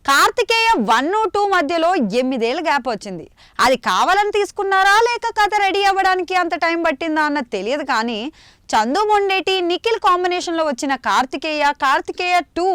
కార్తికేయ 1, 2 మధ్యలో 8 ఏళ్ల గ్యాప్ వచ్చింది. అది కావాలని తీసుకున్నారా లేక కథ రెడీ అవ్వడానికి అంత టైం పట్టిందా అన్నది తెలియదు. కానీ చందు మొండేటి నిఖిల్ కాంబినేషన్లో వచ్చిన కార్తికేయ 2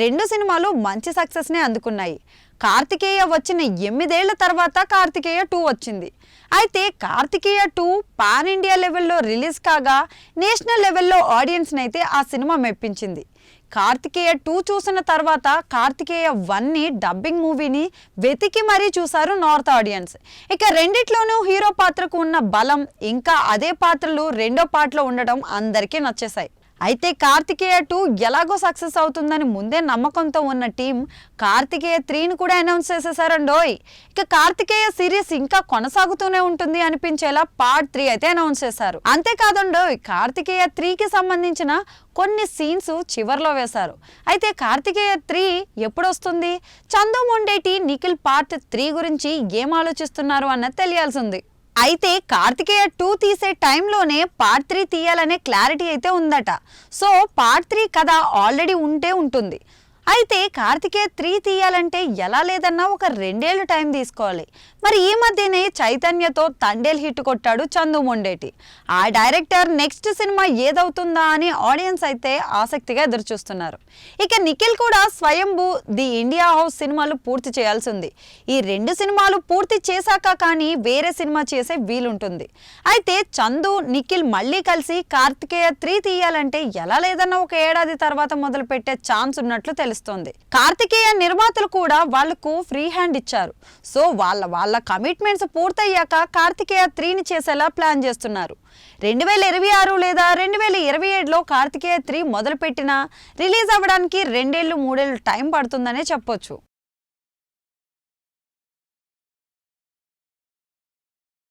రెండు సినిమాలు మంచి సక్సెస్నే అందుకున్నాయి. కార్తికేయ వచ్చిన 8 ఏళ్ల తర్వాత కార్తికేయ 2 వచ్చింది. అయితే కార్తికేయ 2 పాన్ ఇండియా లెవెల్లో రిలీజ్ కాగా నేషనల్ లెవెల్లో ఆడియన్స్ని అయితే ఆ సినిమా మెప్పించింది. కార్తికేయ 2 చూసిన తర్వాత కార్తికేయ 1ని డబ్బింగ్ మూవీని వెతికి మరీ చూశారు నార్త్ ఆడియన్స్. ఇక రెండిట్లోనూ హీరో పాత్రకు ఉన్న బలం ఇంకా అదే పాత్రలు రెండో పార్ట్లో ఉండడం అందరికీ నచ్చేశాయి. అయితే కార్తికేయ 2 ఎలాగో సక్సెస్ అవుతుందని ముందే నమ్మకంతో ఉన్న టీం కార్తికేయ 3ని కూడా అనౌన్స్ చేసేసారండోయ్. ఇక కార్తికేయ సిరీస్ ఇంకా కొనసాగుతూనే ఉంటుంది అనిపించేలా పార్ట్ 3 అయితే అనౌన్స్ చేశారు. అంతేకాదండోయ్, కార్తికేయ 3కి సంబంధించిన కొన్ని సీన్స్ చివర్లో వేశారు. అయితే కార్తికేయ 3 ఎప్పుడు వస్తుంది, చందు మొండేటి నిఖిల్ పార్ట్ 3 గురించి ఏం ఆలోచిస్తున్నారు అన్నది తెలియాల్సి ఉంది. అయితే కార్తికేయ 2 తీసే టైంలోనే పార్ట్ 3 తీయాలనే క్లారిటీ అయితే ఉందట. సో పార్ట్ 3 కథ ఆల్రెడీ ఉంటుంది. అయితే కార్తికేయ 3 తీయాలంటే ఎలా లేదన్నా ఒక 2 ఏళ్ళు టైం తీసుకోవాలి. మరి ఈ మధ్యనే చైతన్యతో తండేల్ హిట్ కొట్టాడు చందు మొండేటి. ఆ డైరెక్టర్ నెక్స్ట్ సినిమా ఏదవుతుందా అని ఆడియన్స్ అయితే ఆసక్తిగా ఎదురుచూస్తున్నారు. ఇక నిఖిల్ కూడా స్వయంభూ, ది ఇండియా హౌస్ సినిమాలు పూర్తి చేయాల్సి ఉంది. ఈ 2 సినిమాలు పూర్తి చేశాక కానీ వేరే సినిమా చేసే వీలుంటుంది. అయితే చందు నిఖిల్ మళ్ళీ కలిసి కార్తికేయ 3 తీయాలంటే ఎలా లేదన్నా ఒక ఏడాది తర్వాత మొదలు పెట్టే ఛాన్స్ ఉన్నట్లు తెలుస్తుంది. కార్తికేయ నిర్మాతలు కూడా వాళ్లకు ఫ్రీ హ్యాండ్ ఇచ్చారు. సో వాళ్ళ కమిట్మెంట్స్ పూర్తయ్యాక కార్తికేయ 3ని చేసేలా ప్లాన్ చేస్తున్నారు. 2026 లేదా 2027లో కార్తికేయ 3 మొదలుపెట్టినా రిలీజ్ అవ్వడానికి 2 ఏళ్ళు 3 ఏళ్ళు టైం పడుతుందనే చెప్పొచ్చు.